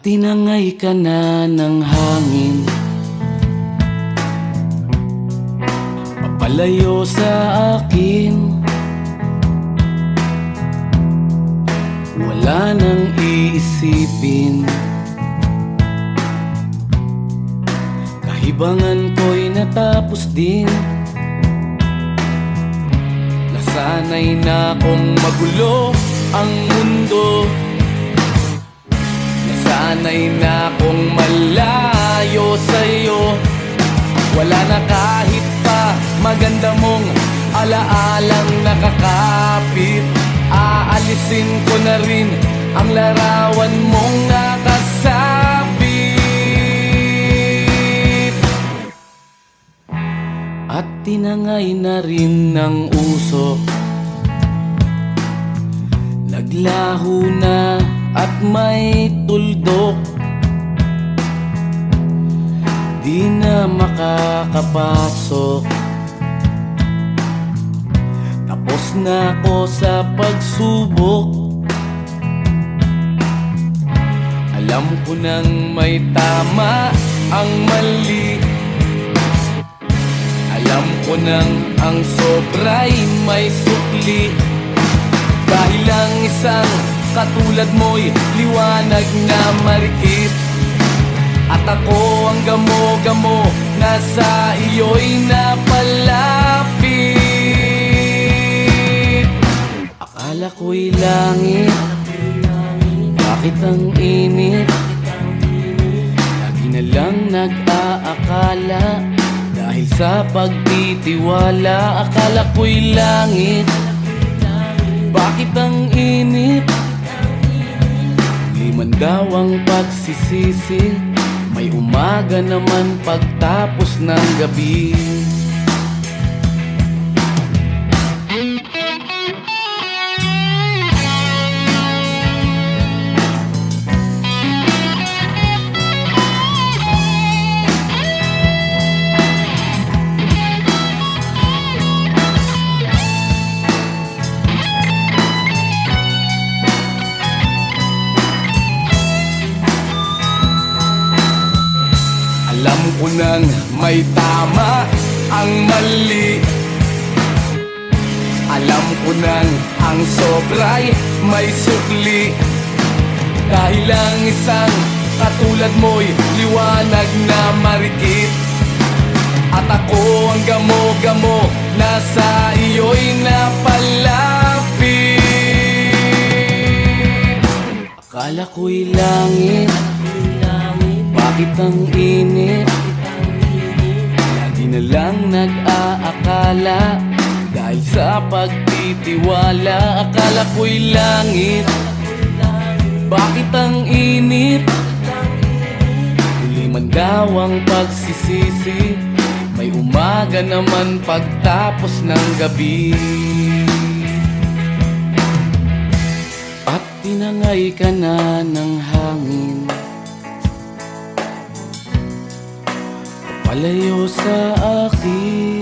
Tinangay ka na ng hangin, papalayo sa akin. Wala nang iisipin, kahibangan ko'y natapos din. Nasanay na kong magulo ang mundo, nasanay na kong malayo sa'yo. Wala na kahit pa maganda mong alaalang nakakapit. Aalisin ko na rin ang larawan mong nakasabit. At tinangay na rin ng usok, naglaho na at may tuldok. Di na makakapasok, tapos na ako sa pagsubok. Alam ko nang may tama ang mali, alam ko nang ang sobra'y may sukli. Dahil ang isang katulad mo'y liwanag na marikit, at ako ang gamo-gamo na sa iyo'y napalapit. Akala ko'y langit, bakit ang init? Lagi na lang nag-aakala, dahil sa pagtitiwala. Akala ko'y langit, bakit ang init? Di man daw ang pagsisisi, may umaga naman pagtapos ng gabi. Alam ko nang may tama ang mali, alam ko nang ang sobra'y may sukli. Dahil ang isang katulad mo'y liwanag na marikit, at ako ang gamo-gamo na sa iyo'y napalapit. Akala ko'y langit, bakit ang init? Lagi na lang nag-aakala, dahil sa pagtitiwala. Akala ko'y langit, bakit ang init? Huli man daw ang pagsisisi, may umaga naman pagtapos ng gabi. At tinangay ka na ng hangin, palayo sa akin.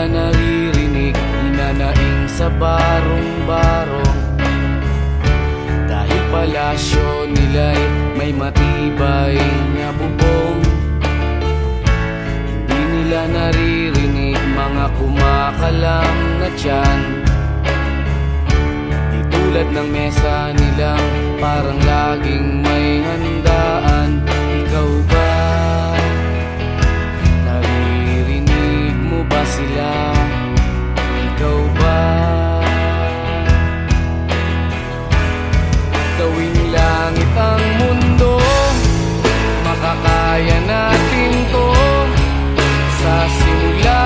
Naririnig, hinanaing sa barong-barong, dahil palasyo nila'y may matibay na bubong. Hindi nila naririnig mga kumakalam na tiyan, di tulad ng mesa nilang parang laging may handaan. Ikaw ba? Ba sila? Ikaw ba? Gawing langit ang mundo, makakaya natin to. Sa simula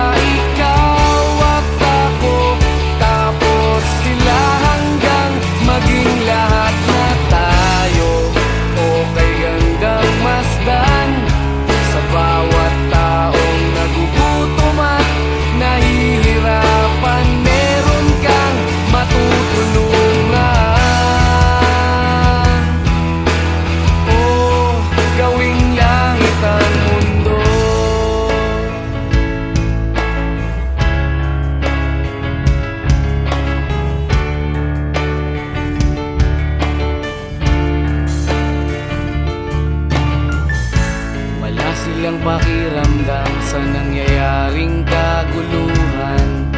pakiramdam sa nangyayaring kaguluhan.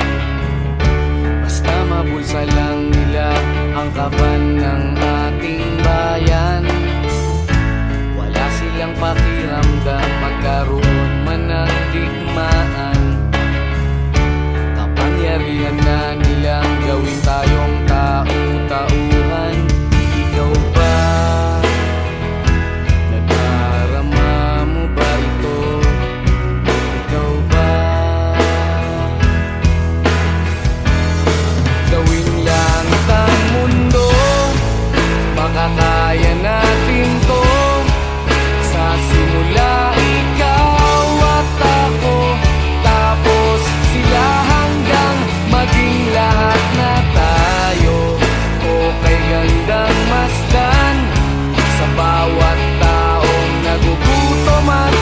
Basta mabulsa lang nila ang kaban ng ating bayan. Wala silang pakiramdam magkaroon man ng digmaan. Kapangyarihan na nilang gawin tayong tau-tauhan. Ikaw ba? Nadarama mo ba ito? Ikaw ba? Gawin langit ang mundo, makakaya natin to. Sa simula ikaw at ako, tapos sila hanggang maging lahat na tayo. Okay gandang masdan sa bawat taong nagugutom at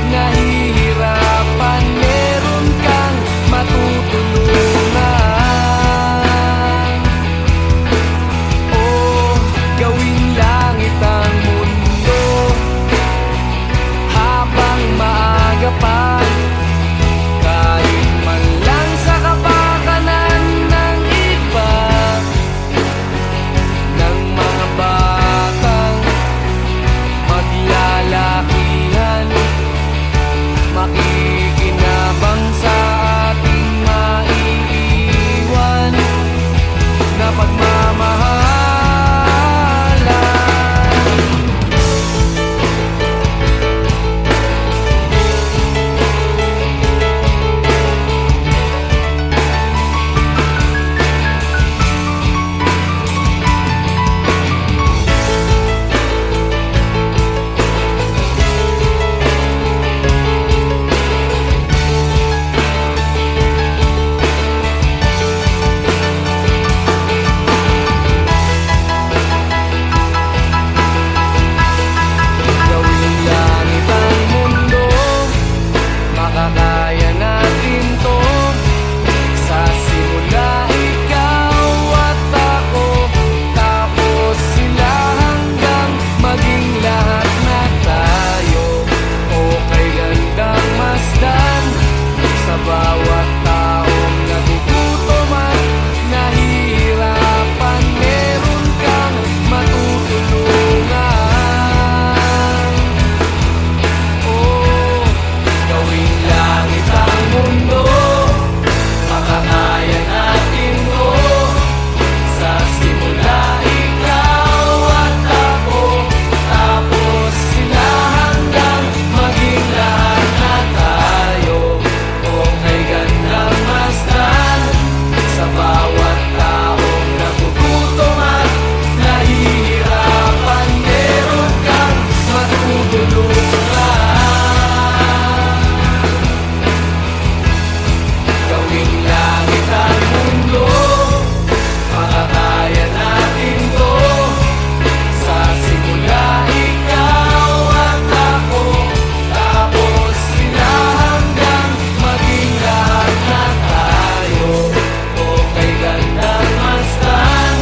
nahihirapan. Meron kang matutulungan. Oh, gawing langit ang mundo habang maaga pa. Kahit man lang sa kapakanan ng iba, ng mga batang maglalakihan, makikinabang sa ating maiiwan na pagmamahalan. Gawing langit ang mundo, makakaya natin to. Sa simula ikaw at ako, tapos sila hanggang maging lahat na tayo. Okay gandang masdan sa bawat taong nagugutom at nahihirapan. Meron kang matutulungan. Oh, gawing langit ang mundo, makakaya natin to. Sa simula ikaw at ako, tapos sila hanggang maging lahat na tayo. Okay gandang masdan sa bawat taong nagugutom at nahihirapan. Meron kang matutulungan. Gawing langit ang mundo, makakaya natin to. Sa simula ikaw at ako, tapos sila hanggang maging lahat na tayo. Okay gandang masdan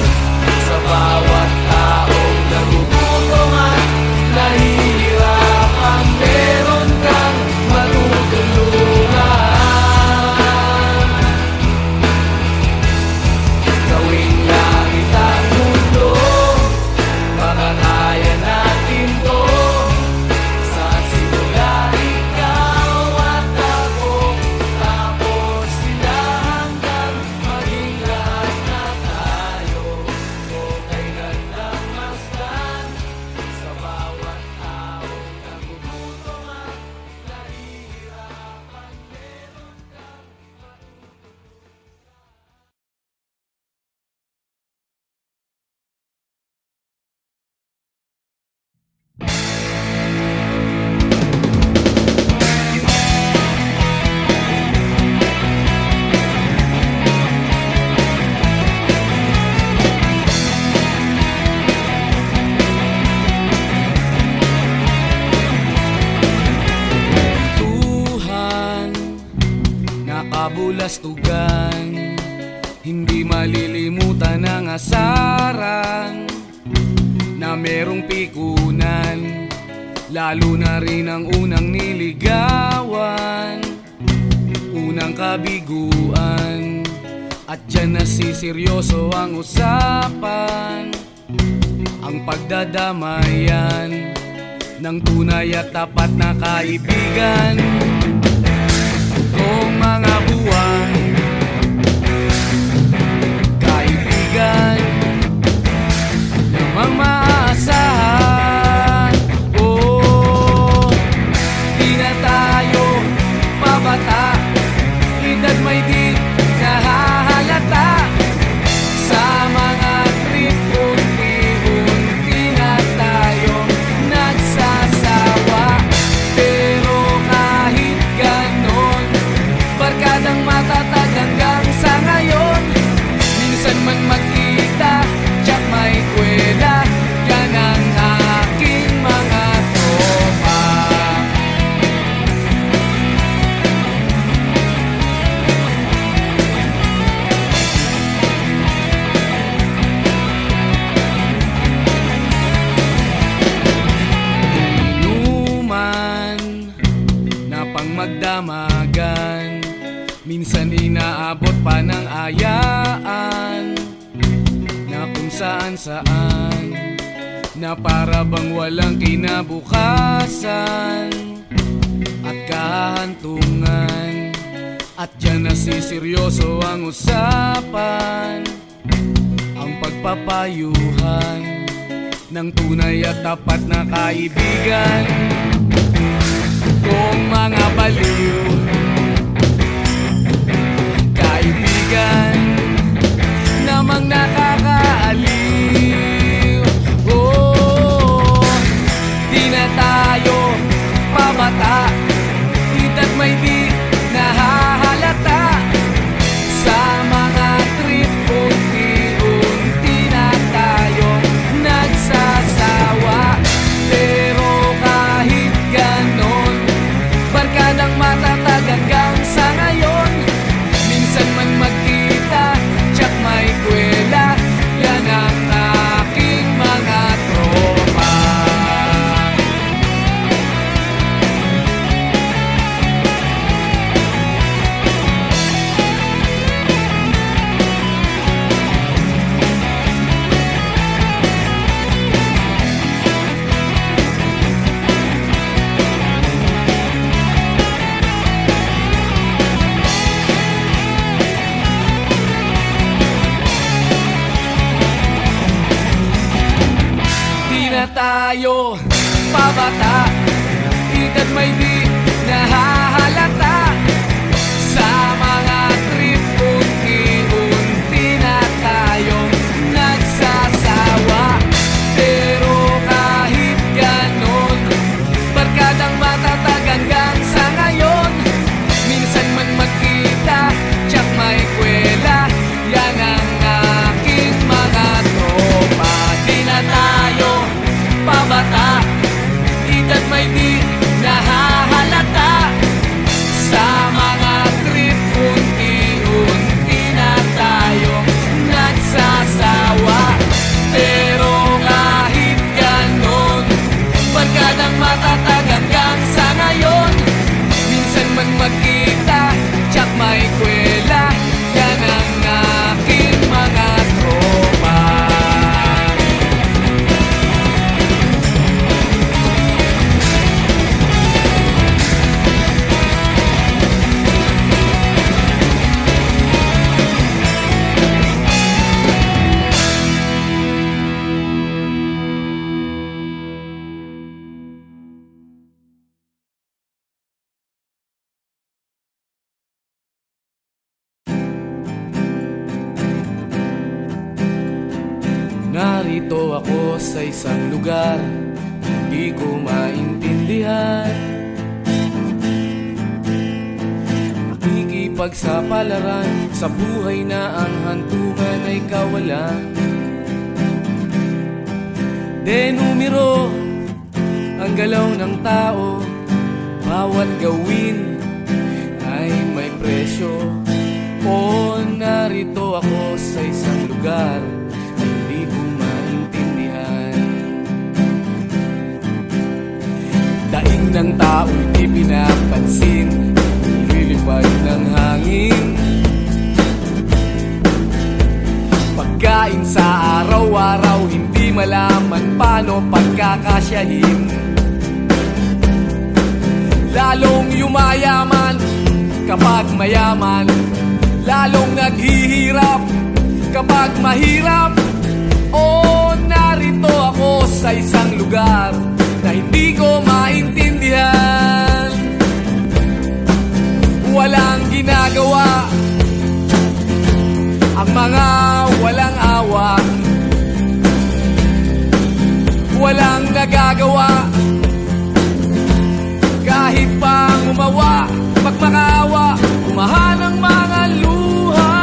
sa bawat taong nagugutom at nahihirapan. Meron kang matutulungan. Gawing langit ang mundo, makakaya natin to. Sa simula ikaw at ako, tapos sila hanggang maging lahat na tayo. Okay gandang masdan sa bawat taong nagugutom at nahihirapan. Meron kang Tuhan, nakabulastugan, hindi malilimutan ang asaran na merong pikunan lalo na rin ang unang niligawan, unang kabiguan. At dyan nasiseryoso ang usapan, ang pagdadamayan ng tunay at tapat na kaibigan. Kung mga buwan, kaibigan namang maaasahan. Oh, di na tayo pabata, edad may di nahahalata. Sa mga trip, unti-unti na tayong nagsasawa. Pero kahit ganon, barkadang matatag hanggang sa ngayon. Minsan man magkita, tsak may kwela, yan ang aking mga tropa. Inuman na pang magdamagan, minsan inaabot pa ng ayaan, na kung saan-saan, na para bang walang kinabukasan at kahantungan. At dyan nasiseryoso ang usapan, ang pagpapayuhan ng tunay at tapat na kaibigan. Kung mga baliw, kaibigan namang nakakaaliw. Oh, di na tayo pabata, edad may di nahahalata. Sa mga trip, unti-unti na tayong nagsasawa. Pero kahit ganon, barkadang matatag hanggang sa ngayon. Minsan man magkita, tsak may kwela, yan ang aking mga tropa. Tayo pabata, edad may di nahahalata. Sa mga trip, unti-unti na tayong nagsasawa. Pero kahit ganon, barkadang matatag hanggang sa ngayon. Minsan man magkita, tsak may kwela, yan ang aking mga tropa. Di na tayo pabata, edad may di nahahalata. Sa mga trip, unti-unti na tayong nagsasawa. Pero kahit ganon, barkadang matatag hanggang sa ngayon. Minsan man magkita, tsak may kwela, yan ang aking mga tropa. Narito ako sa isang lugar, hindi ko maintindihan. Nakikipagsapalaran sa buhay na ang hantungan ay kawalan. Denumero ang galaw ng tao, bawat gawin ay may presyo. O narito ako sa isang lugar, paano pagkakasyahin. Lalong yumayaman kapag mayaman, lalong naghihirap kapag mahirap. O narito ako sa isang lugar na hindi ko maintindihan. Walang ginagawa ang mga walang awa, walang nagagawa kahit pang umawa, magmakaawa, umahan ang mga luha.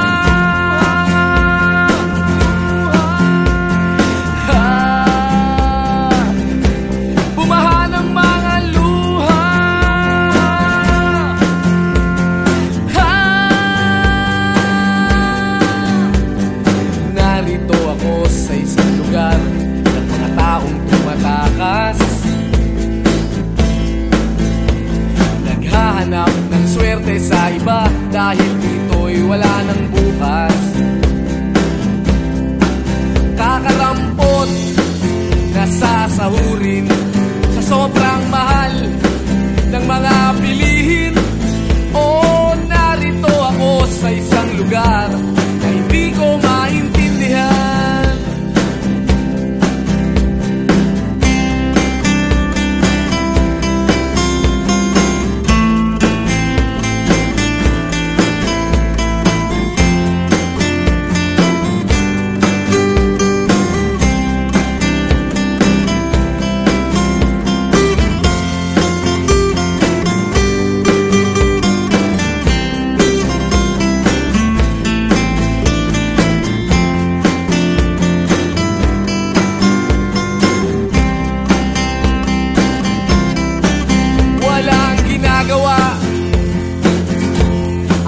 Bumahan ang mga luha. Narito ako sa isang lugar ng mga taong tumatakas, naghahanap ng swerte sa iba dahil dito'y wala ng bukas. Kakarampot na sasahurin sa sobrang mahal ng mga bilihin. O narito ako sa isang lugar na hindi ko maintindihan.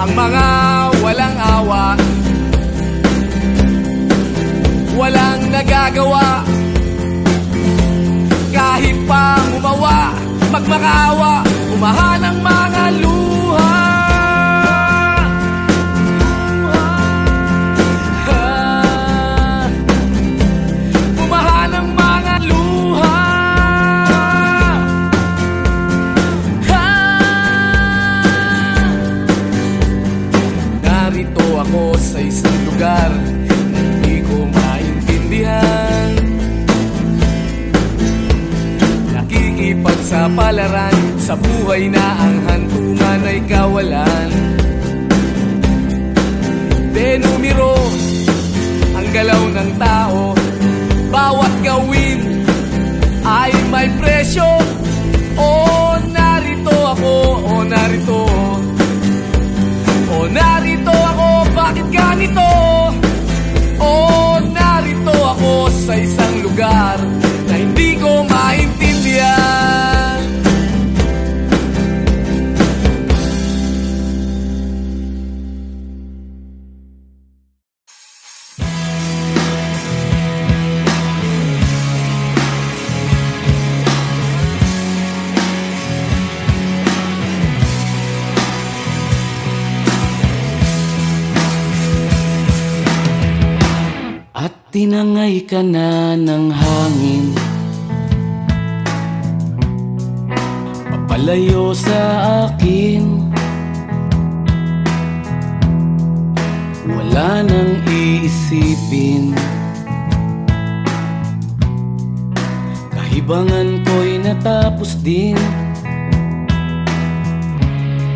Ang mga walang awa, walang nagagawa kahit pang umawa, magmakaawa, umahan ang mga luha. Umahan ang mga luha. Narito ako sa isang lugar na hindi ko maintindihan. Nakikipagsapalaran sa buhay na ang hantungan ay kawalan. Denumero ang galaw ng tao, bawat gawin ay may presyo. O narito ako, o narito, o narito ako, bakit ganito? O narito ako sa isang lugar na hindi ko maintindihan. Tinangay ka na ng hangin, papalayo sa akin. Wala nang iisipin, kahibangan ko'y natapos din.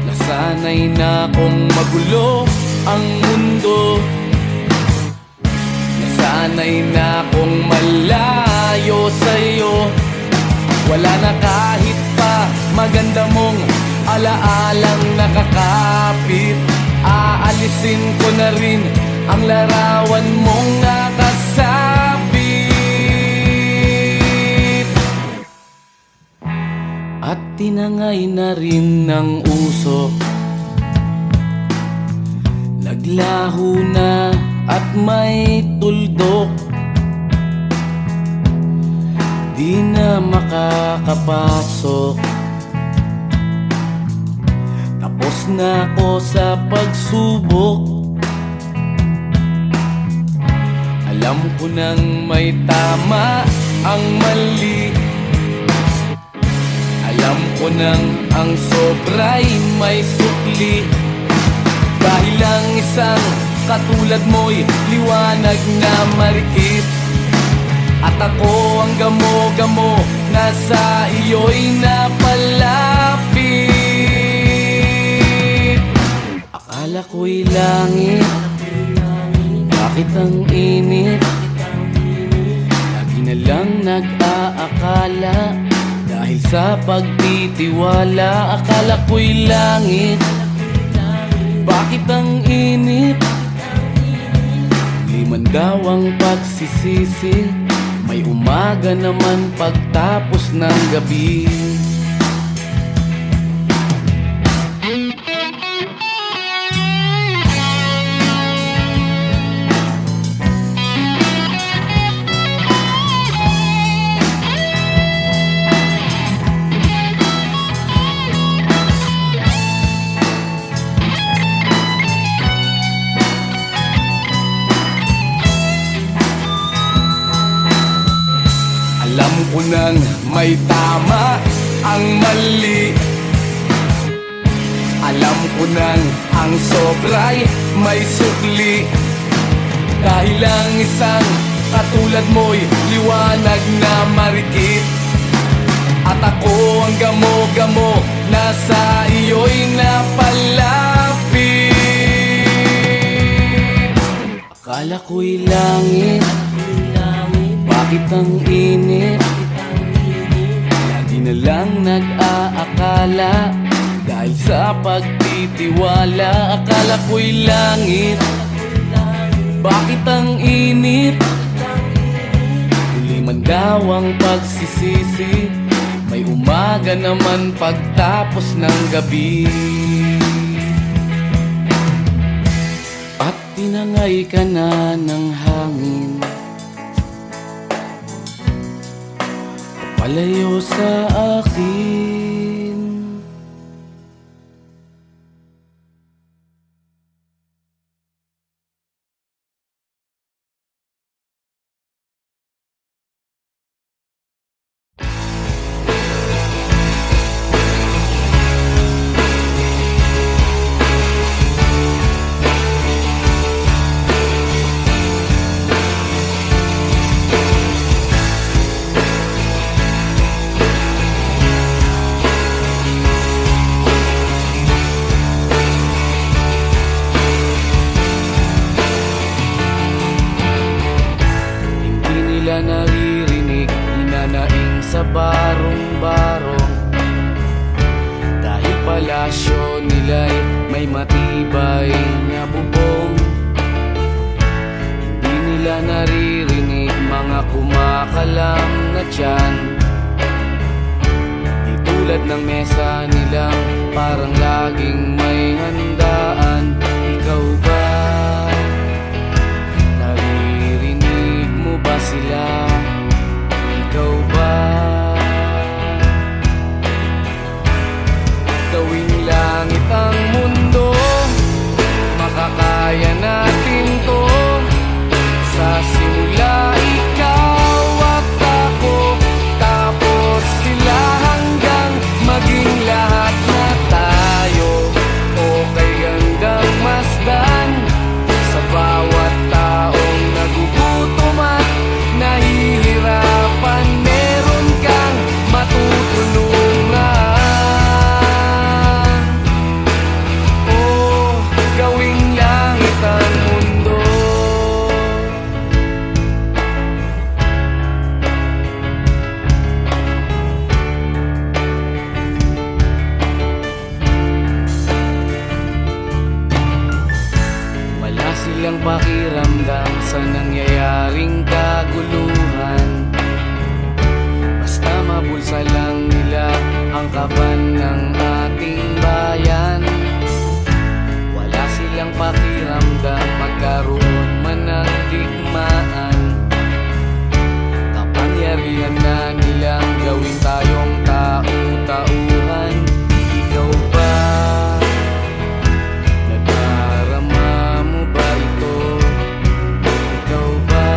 Nasanay na kong magulo ang mundo, sanay na kong malayo sa'yo. Wala na kahit pa maganda mong alaalang nakakapit. Aalisin ko na rin ang larawan mong nakasabit. At tinangay na rin ng usok, naglaho na at may tuldok. Di na makakapasok, tapos na ako sa pagsubok. Alam ko nang may tama ang mali. Alam ko nang ang sobra'y may sukli. Dahil lang isang katulad mo'y liwanag na marikit. At ako ang gamo-gamo na sa iyo'y napalapit. Akala ko'y langit, bakit ang init? Lagi na lang nag-aakala, dahil sa pagtitiwala. Akala ko'y langit, bakit ang init? Liman daw ang pagsisisi, may umaga naman pagtapos ng gabi. Alam ko nang may tama ang mali. Alam ko nang ang sobra'y may sukli. Dahil lang isang katulad mo'y liwanag na marikit. At ako ang gamo-gamo na sa iyo'y napalapit. Akala ko'y langit, bakit ang init? Lagi na lang nag-aakala, dahil sa pagtitiwala. Akala ko'y langit, bakit ang init? Huli man daw ang pagsisisi, may umaga naman pagtapos ng gabi. At tinangay ka na ng hangin, palayo sa akin. Naririnig, hinanaing sa barong-barong. Dahil palasyo nila'y may matibay na bubong. Hindi nila naririnig mga kumakalam na tiyan. Di tulad ng mesa nilang parang laging may handaan. Ikaw ba? Ba sila? Ikaw ba? Gawing langit ang mundo, makakaya natin to. Sa simula ikaw at ako, tapos sila hanggang maging lahat na tayo. Okay hanggang masdan sa bawat taong nagugutom at nahihirapan, meron kang matutulungan. Oh, gawing langit ang mundo. Wala silang pakiramdam sa nangyayaring kaguluhan. Basta mabulsa lang nila ang kaban ng ating bayan. Wala silang pakiramdam magkaroon man ng digmaan. Kapangyarihan na nilang gawin tayong tau-tauhan. Ikaw ba? Nadarama mo ba ito? Ikaw ba?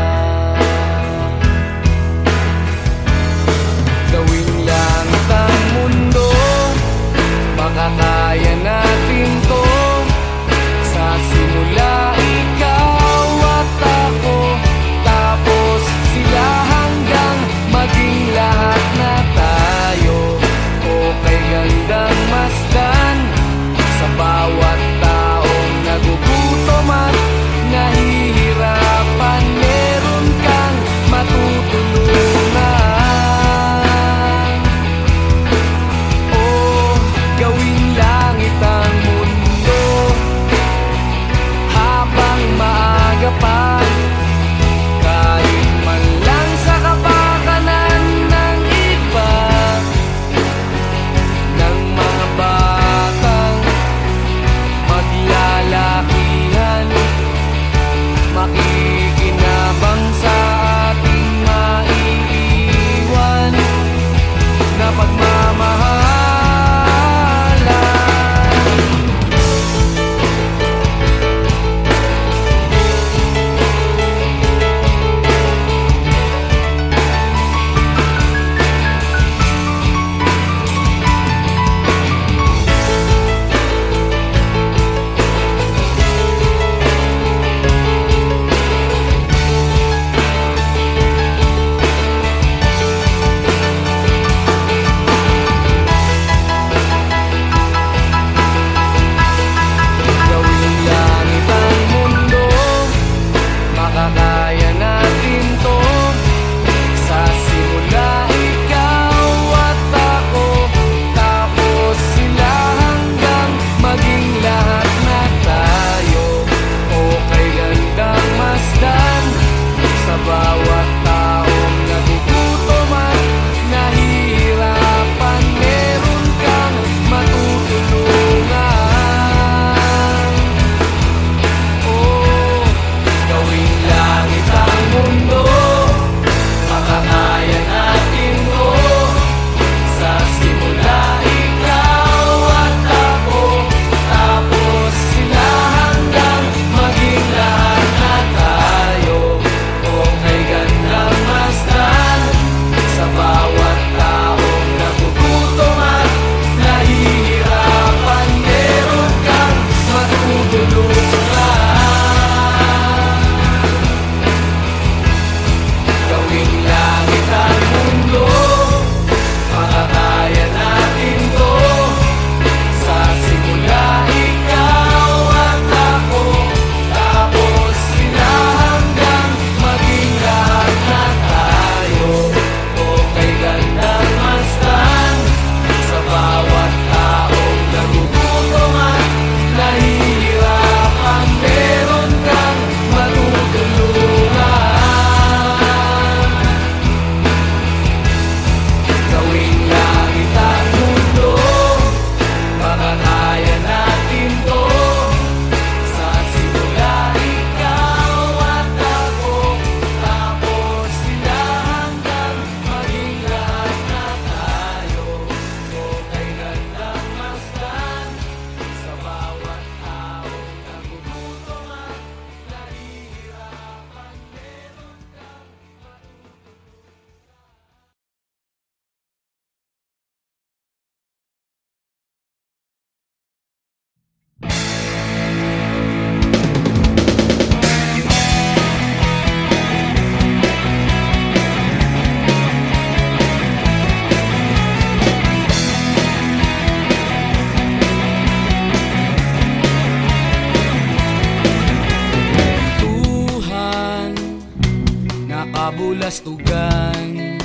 kabulastugan,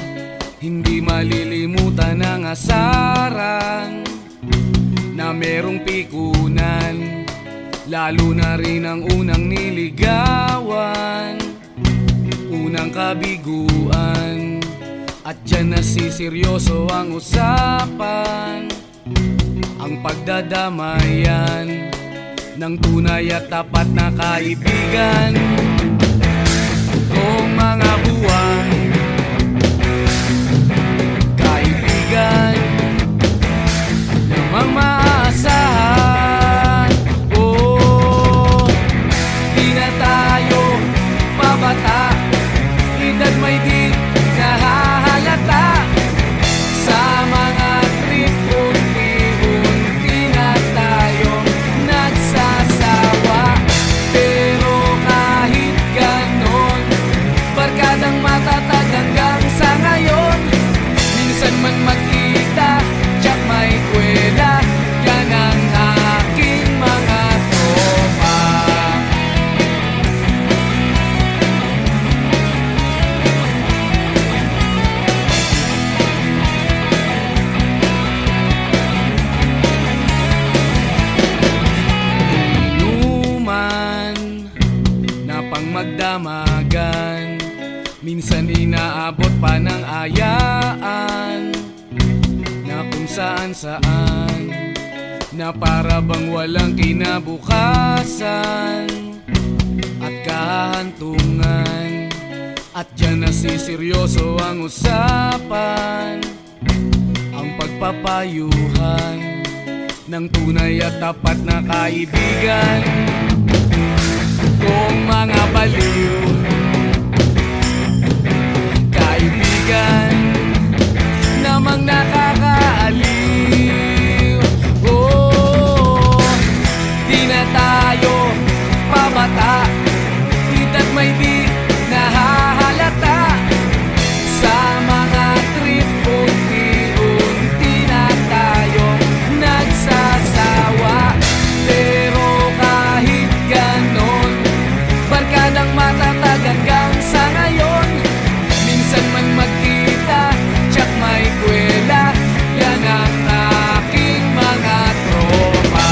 hindi malilimutan ang asaran na merong pikunan, lalo na rin ang unang niligawan, unang kabiguan. At dyan nasiseryoso ang usapan, ang pagdadamayan ng tunay at tapat na kaibigan. Kung mga buwan, kaibigan namang maaasahan. Oh, di na tayo pabata, edad may di nahahalata. Sa mga trip, unti-unti na tayong nagsasawa. Pero kahit ganon, barkadang matatag hanggang sa ngayon. Minsan man magkita, tsak may kwela, yan ang aking mga tropa. Inuman na pang magdamagan, minsan inaabot pa ng ayaan na kung saan-saan, na para bang walang kinabukasan at kahantungan. At dyan nasiseryoso ang usapan, ang pagpapayuhan ng tunay at tapat na kaibigan. Kung mga baliw, kaibigan namang nakakaaliw. Oh, di na tayo pabata, edad may di nahahalata. Sa mga trip, unti-unti na tayong nagsasawa. Pero kahit ganon, barkadang matatag hanggang sa ngayon. Minsan man magkita, tsak may kwela, yan ang aking mga tropa.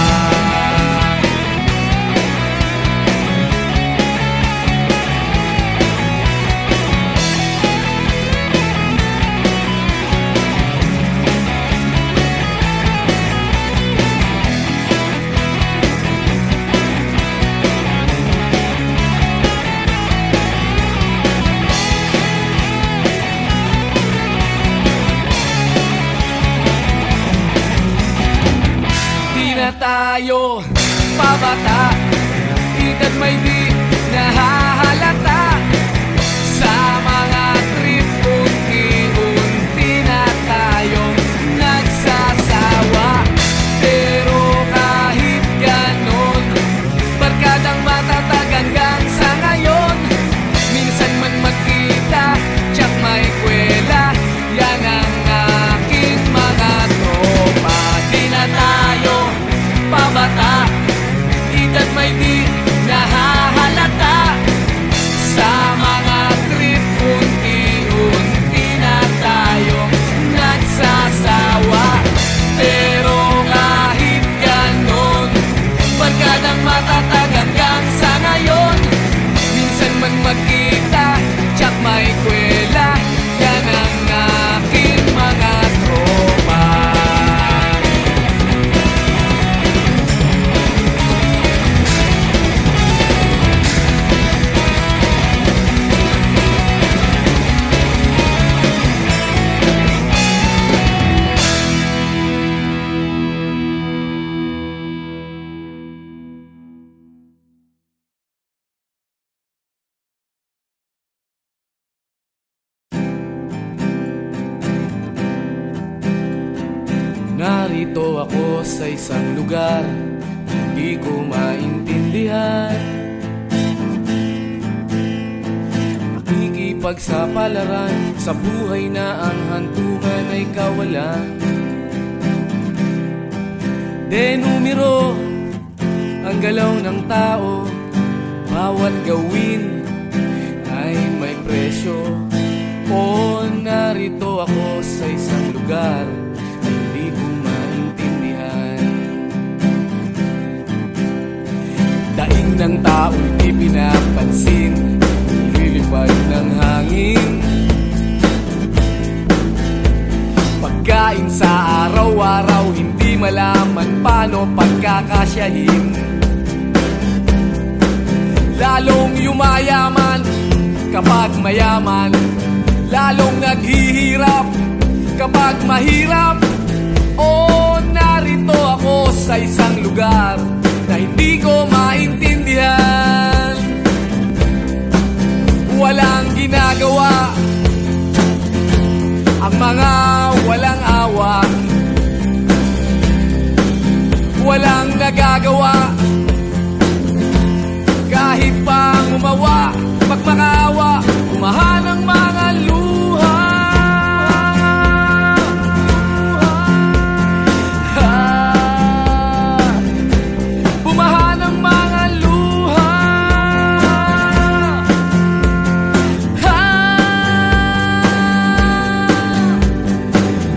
Tayo pabata, edad may di nahahalata. Sa mga trip, unti-unti na tayong nagsasawa. Pero kahit ganon, barkadang matatag hanggang sa ngayon. Minsan man magkita, tsak may kwela, yan ang aking mga tropa. Di na tayo pabata, edad may di nahahalata. Sa mga trip, unti-unti na tayong nagsasawa. Pero kahit ganon, barkadang matatag hanggang sa ngayon. Minsan man magkita, tsak may kwela, yan ang aking mga tropa. Narito ako sa isang lugar, hindi ko maintindihan. Nakikipagsapalaran sa buhay na ang hantungan ay kawalan. De numero ang galaw ng tao, bawat gawin ay may presyo. O narito ako sa isang lugar na hindi ko maintindihan. Daing ng tao'y di pinapansin, nililipad ng hangin. Pagkain sa araw-araw, hindi malaman paano pagkakasyahin. Lalong yumayaman kapag mayaman, lalong naghihirap kapag mahirap. O narito ako sa isang lugar na hindi ko maintindihan. Walang ginagawa ang mga walang awa, walang nagagawa kahit pang umawa, magmakaawa, umahan ang mga luha. Bumahan ang mga luha.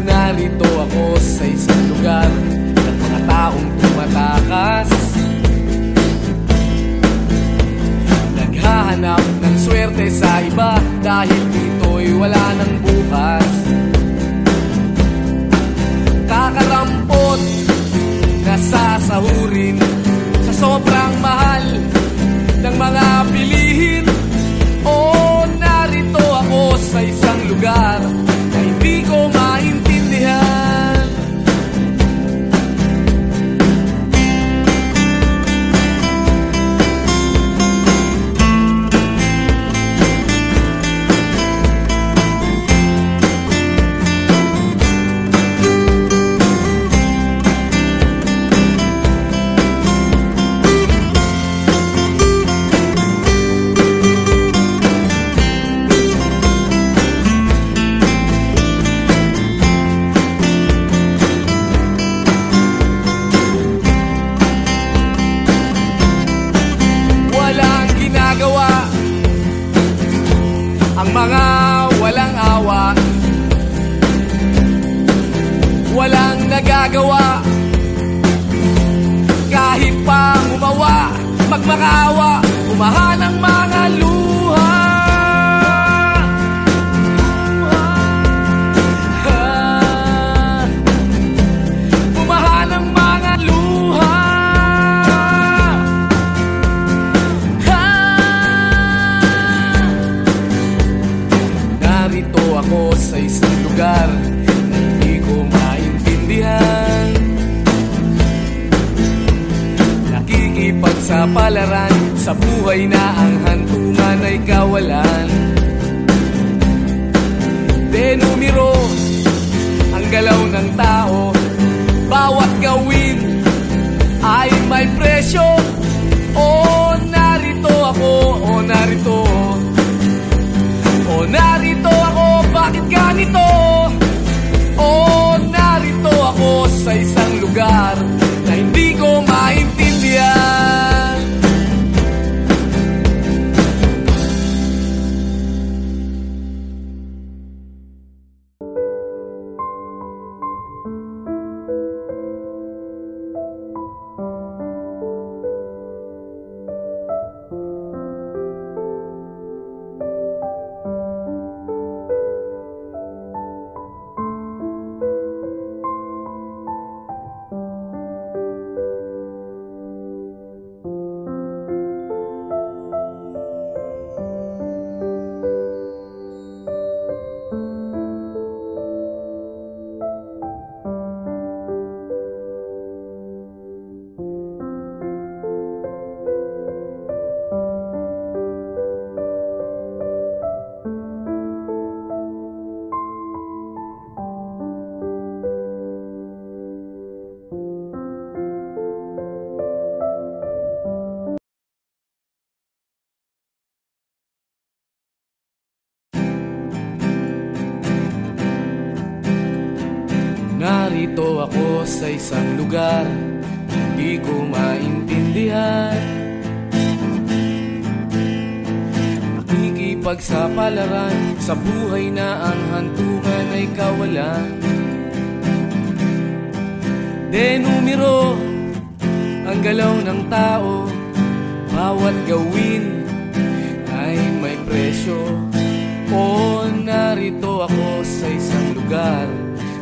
Narito ako sa isang lugar ng mga taong tumatakas, naghahanap ng swerte sa iba dahil dito'y wala ng bukas. Kakarampot na sasahurin sa sobrang mahal ng mga bilihin. O narito ako sa isang lugar na hindi ko maintindihan. Ang mga walang awa, walang nagagawa kahit pang umawa, magmakaawa, umahan ang mga luha. Umahan ang mga luha. Narito ako sa isang lugar na hindi ko maintindihan. Nakikipagsapalaran sa buhay na ang hantungan ay kawalan. Denumero ang galaw ng tao, bawat gawin ay may presyo. O narito ako, o narito, o narito ako, bakit ganito? O narito ako sa isang lugar na hindi ko maintindihan. Narito ako sa isang lugar hindi ko maintindihan. Nakikipagsapalaran sa buhay na ang hantungan ay kawalan. Denumero ang galaw ng tao, bawat gawin ay may presyo. O narito ako sa isang lugar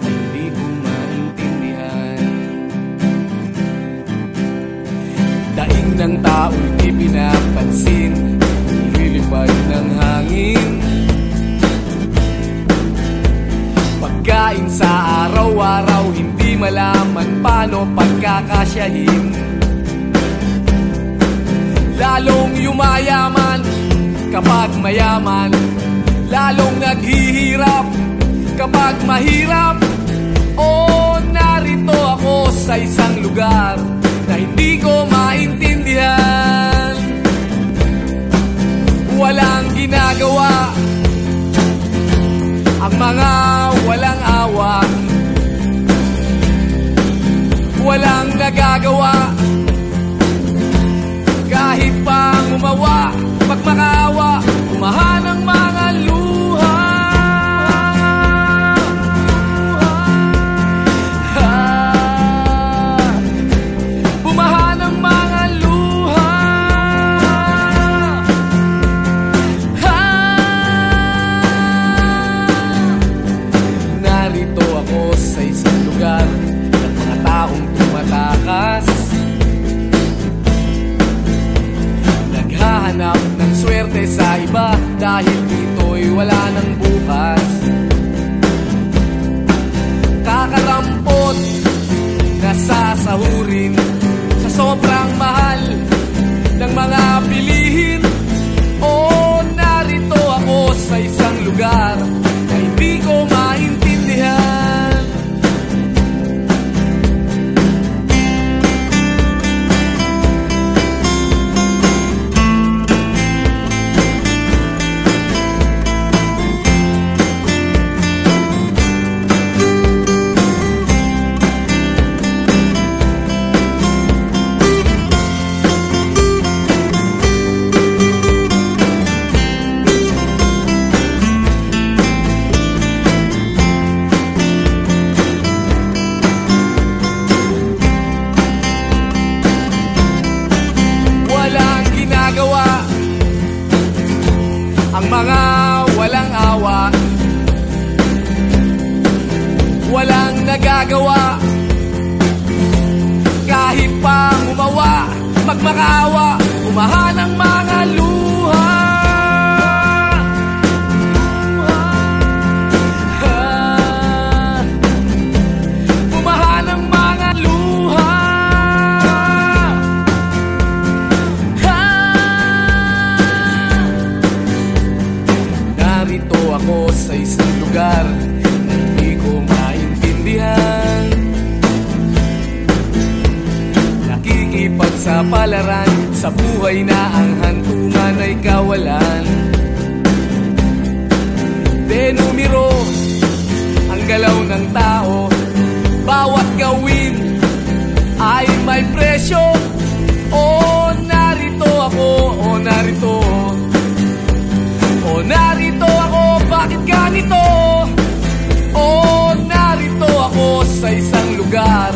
na hindi ko maintindihan. Daing ng tao'y di pinapansin, lilipad ng hangin. Pagkain sa araw-araw, hindi malaman paano pagkakasyahin. Lalong yumayaman kapag mayaman, lalong naghihirap kapag mahirap. O narito ako sa isang lugar na hindi ko maintindihan. Walang ginagawa ang mga walang awa, walang nagagawa kahit pa umawa, magmakaawa, umahan ang mga luha. Bumahan ang mga luha. Narito ako sa isang lugar ng mga taong tumatakas, naghahanap ng swerte sa iba dahil dito'y wala ng bukas. Kakarampot na sasahurin sa sobrang mahal ng mga bilihin. O narito ako sa isang lugar na hindi ko maintindihan. Ang mga walang awa, walang nagagawa kahit pa umawa, magmakaawa, umahan ang mga luha. Umahan ang mga luha. Narito ako sa isang lugar na hindi ko maintindihan. Nakikipagsapalaran sa buhay na ang hantungan ay kawalan. Denumero ang galaw ng tao, bawat gawin ay may presyo. O narito ako, o narito, o narito ako, bakit ganito? O narito ako sa isang lugar